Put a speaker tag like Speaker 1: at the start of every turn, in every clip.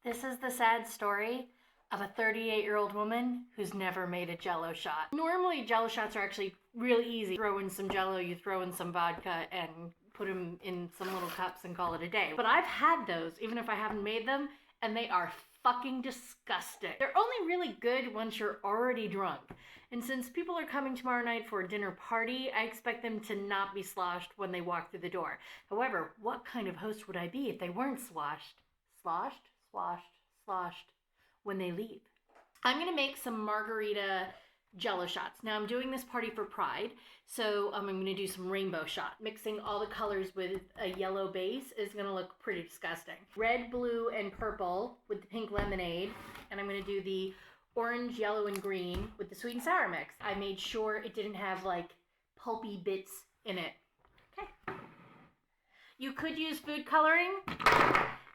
Speaker 1: This is the sad story of a 38-year-old woman who's never made a Jello shot. Normally, Jello shots are actually really easy. Throw in some Jello, you throw in some vodka, and put them in some little cups and call it a day. But I've had those, even if I haven't made them, and they are fucking disgusting. They're only really good once you're already drunk. And since people are coming tomorrow night for a dinner party, I expect them to not be sloshed when they walk through the door. However, what kind of host would I be if they weren't sloshed, when they leave? I'm gonna make some margarita Jello shots. Now I'm doing this party for Pride, so I'm gonna do some rainbow shot. Mixing all the colors with a yellow base is gonna look pretty disgusting. Red, blue, and purple with the pink lemonade, and I'm gonna do the orange, yellow, and green with the sweet and sour mix. I made sure it didn't have like pulpy bits in it. Okay. You could use food coloring,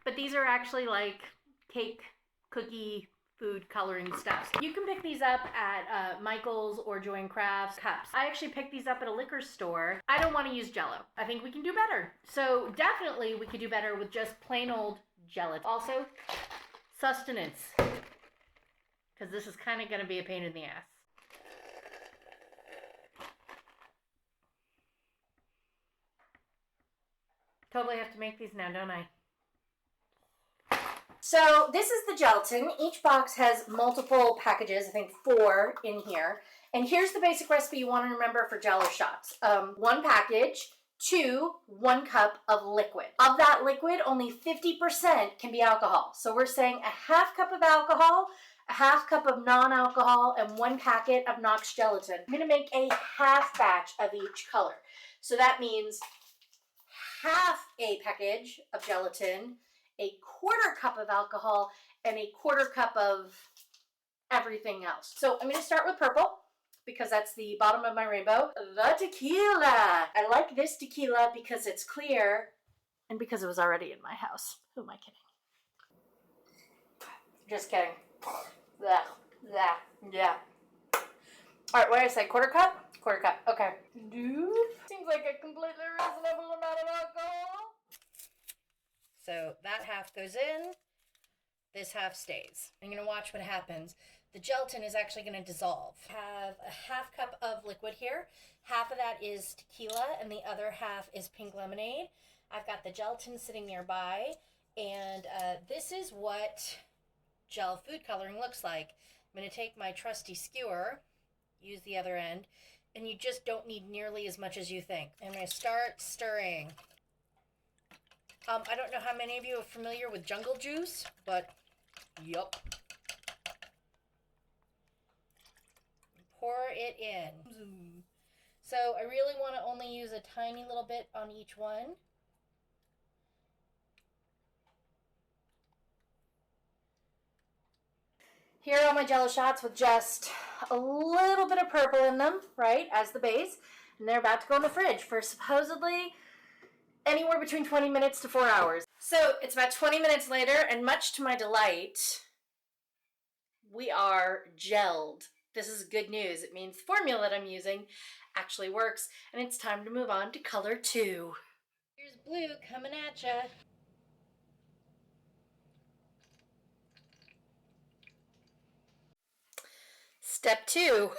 Speaker 1: but these are actually like cake, cookie, food coloring stuff. You can pick these up at Michael's or Joanne Crafts cups. I actually picked these up at a liquor store. I don't want to use Jello. I think we can do better. So definitely we could do better with just plain old gelatin. Also, sustenance, because this is kind of going to be a pain in the ass. Totally have to make these now, don't I? So this is the gelatin. Each box has multiple packages, I think 4 in here. And here's the basic recipe you want to remember for Jello shots. 1 package, 2, 1 cup of liquid. Of that liquid, only 50% can be alcohol. So we're saying a half cup of alcohol, a half cup of non-alcohol, and 1 packet of Knox gelatin. I'm going to make a half batch of each color. So that means half a package of gelatin, a 1/4 cup of alcohol, and a 1/4 cup of everything else. So I'm going to start with purple because that's the bottom of my rainbow. The tequila. I like this tequila because it's clear and because it was already in my house. Who am I kidding? Just kidding. Yeah. All right, what did I say? 1/4 cup? 1/4 cup. Okay. Seems like a completely reasonable amount of alcohol. So that half goes in, this half stays. I'm going to watch what happens. The gelatin is actually going to dissolve. I have a half cup of liquid here. Half of that is tequila and the other half is pink lemonade. I've got the gelatin sitting nearby, and this is what gel food coloring looks like. I'm going to take my trusty skewer, use the other end, and you just don't need nearly as much as you think. I'm going to start stirring. I don't know how many of you are familiar with jungle juice, but yup. Pour it in. So I really want to only use a tiny little bit on each one. Here are my Jello shots with just a little bit of purple in them, right, as the base. And they're about to go in the fridge for supposedly anywhere between 20 minutes to 4 hours. So it's about 20 minutes later, and much to my delight, we are gelled. This is good news. It means the formula that I'm using actually works, and it's time to move on to color 2. Here's blue coming at ya. Step 2.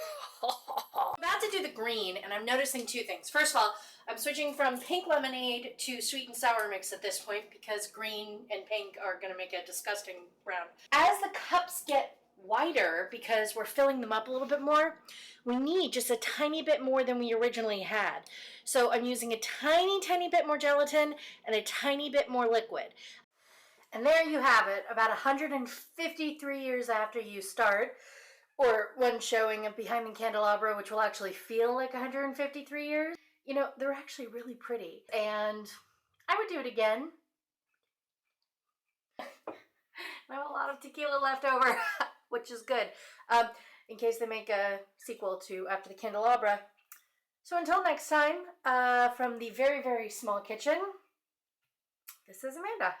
Speaker 1: I'm about to do the green, and I'm noticing 2 things. First of all, I'm switching from pink lemonade to sweet and sour mix at this point because green and pink are going to make a disgusting brown. As the cups get wider, because we're filling them up a little bit more, we need just a tiny bit more than we originally had. So I'm using a tiny bit more gelatin and a tiny bit more liquid. And there you have it, about 153 years after you start, or one showing of Behind the Candelabra, which will actually feel like 153 years. You know, they're actually really pretty, and I would do it again. I have a lot of tequila left over, which is good, in case they make a sequel to After the Candelabra. So until next time, from the very, very small kitchen, this is Amanda.